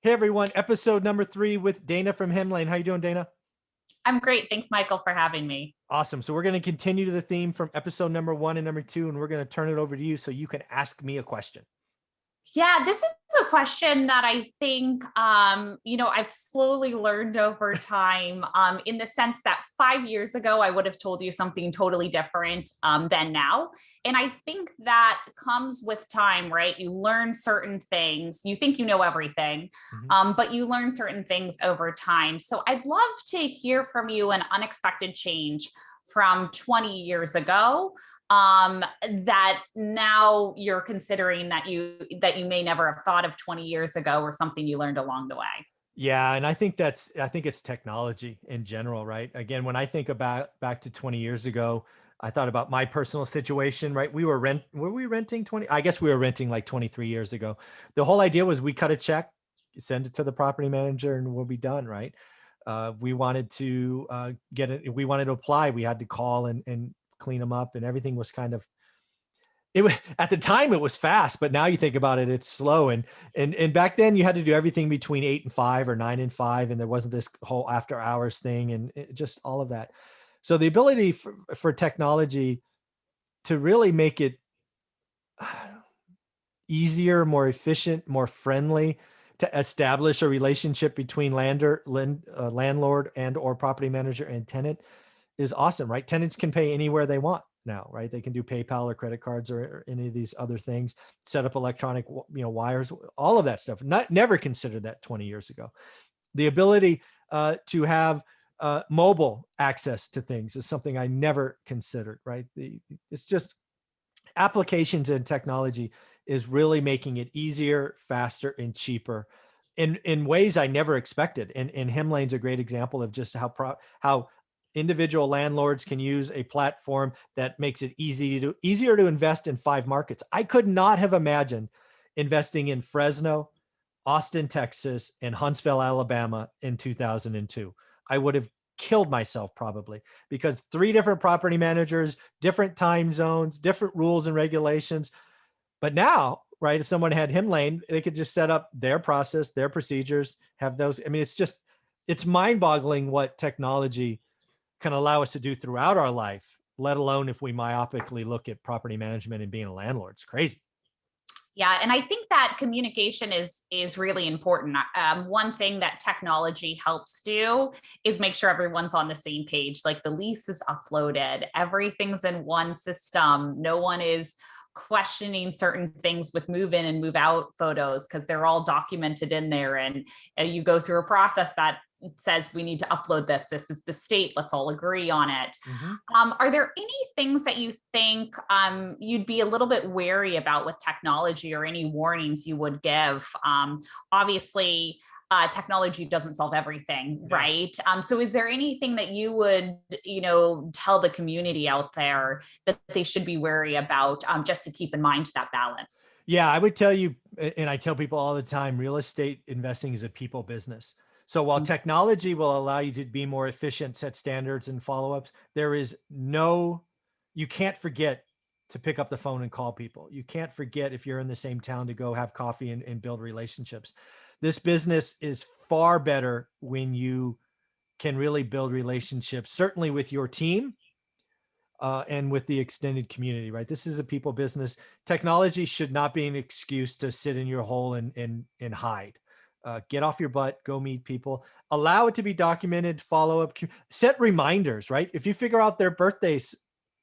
Hey everyone, episode number 3 with Dana from Hemlane. How you doing, Dana? I'm great. Thanks, Michael, for having me. Awesome. So we're going to continue to the theme from episode number 1 and number 2, and we're going to turn it over to you so you can ask me a question. Yeah, this is a question that I think, I've slowly learned over time, in the sense that 5 years ago, I would have told you something totally different than now. And I think that comes with time, right? You learn certain things. You think you know everything, Mhm. but you learn certain things over time. So I'd love to hear from you an unexpected change from 20 years ago that now you're considering that you may never have thought of 20 years ago, or something you learned along the way. Yeah, and I think it's technology in general, right? Again, when I think about back to 20 years ago, I thought about my personal situation, right? Were we renting 20? I guess we were renting like 23 years ago. The whole idea was we cut a check, send it to the property manager, and we'll be done, right? We wanted to get it. If we wanted to apply, we had to call and clean them up, and everything was kind of it was at the time it was fast, but now you think about it, it's slow. And back then you had to do everything between 8 and 5 or 9 and 5, and there wasn't this whole after hours thing and just all of that. So the ability for technology to really make it easier, more efficient, more friendly to establish a relationship between landlord and or property manager and tenant is awesome, right? Tenants can pay anywhere they want now, right? They can do PayPal or credit cards or any of these other things, set up electronic, wires, all of that stuff. Never considered that 20 years ago. The ability to have mobile access to things is something I never considered, right? It's just applications and technology is really making it easier, faster, and cheaper in ways I never expected. And Hemlane's a great example of just how individual landlords can use a platform that makes it easier to invest in 5 markets. I could not have imagined investing in Fresno, Austin, Texas, and Huntsville, Alabama in 2002. I would have killed myself probably because 3 different property managers, different time zones, different rules and regulations. But now, right, if someone had Hemlane, they could just set up their process, their procedures, have those. I mean, it's mind boggling what technology can allow us to do throughout our life, let alone if we myopically look at property management and being a landlord. It's crazy. Yeah, and I think that communication is really important. One thing that technology helps do is make sure everyone's on the same page. Like the lease is uploaded, everything's in one system. No one is questioning certain things with move in and move out photos because they're all documented in there. And you go through a process that says we need to upload this. This is the state. Let's all agree on it. Mhm. Are there any things that you think you'd be a little bit wary about with technology, or any warnings you would give? Obviously, technology doesn't solve everything, Yeah. right? So is there anything that you would, tell the community out there that they should be wary about, just to keep in mind that balance? Yeah, I would tell you, and I tell people all the time, real estate investing is a people business. So while technology will allow you to be more efficient, set standards and follow-ups, you can't forget to pick up the phone and call people. You can't forget if you're in the same town to go have coffee and build relationships. This business is far better when you can really build relationships, certainly with your team, and with the extended community, right? This is a people business. Technology should not be an excuse to sit in your hole and hide. Get off your butt, go meet people, allow it to be documented, follow up, set reminders, right? If you figure out their birthdays,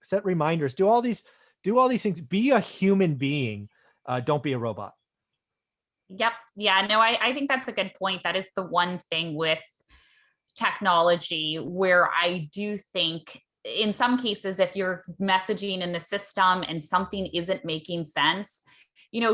set reminders, do all these things, be a human being. Don't be a robot. Yep. Yeah, no, I think that's a good point. That is the one thing with technology where I do think in some cases, if you're messaging in the system and something isn't making sense,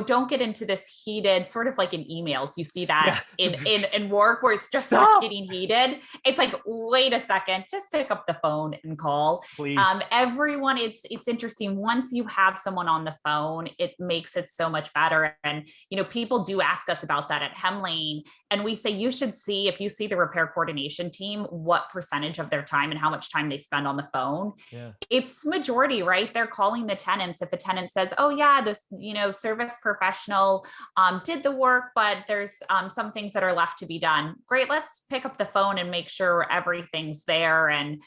don't get into this heated, sort of like in emails. You see that Yeah. in work where it's just starts Stop, getting heated. It's like, wait a second, just pick up the phone and call. please. Everyone, it's interesting. Once you have someone on the phone, it makes it so much better. And people do ask us about that at Hemlane, and we say you should see, if you see the repair coordination team, what percentage of their time and how much time they spend on the phone. Yeah. It's majority, right? They're calling the tenants. If a tenant says, oh yeah, this service therapist professional did the work, but there's some things that are left to be done. Great, let's pick up the phone and make sure everything's there. And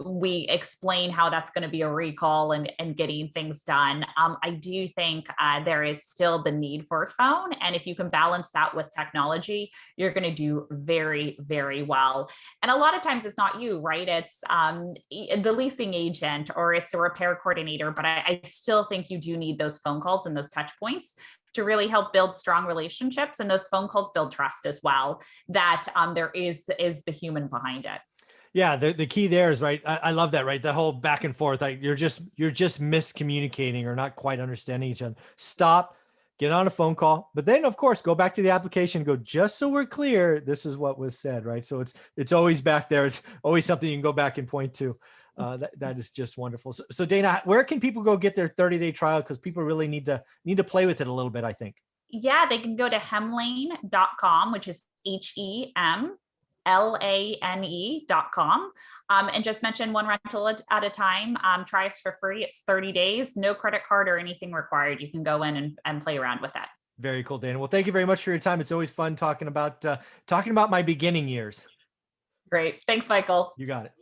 we explain how that's going to be a recall and getting things done. I do think there is still the need for a phone. And if you can balance that with technology, you're going to do very, very well. And a lot of times it's not you, right? It's the leasing agent or it's a repair coordinator. But I still think you do need those phone calls and those touch points to really help build strong relationships. And those phone calls build trust as well, that there is the human behind it. Yeah, the key there is, right. I love that, right? The whole back and forth, like you're just miscommunicating or not quite understanding each other. Stop, get on a phone call, but then of course go back to the application, go, just so we're clear, this is what was said, right? So it's always back there. It's always something you can go back and point to. That is just wonderful. So Dana, where can people go get their 30-day trial? Because people really need to play with it a little bit, I think. Yeah, they can go to hemlane.com, which is HEMLANE.com, and just mention one rental at a time. Try us for free. It's 30 days, no credit card or anything required. You can go in and play around with that. Very cool, Dana. Well, thank you very much for your time. It's always fun talking about my beginning years. Great. Thanks, Michael. You got it.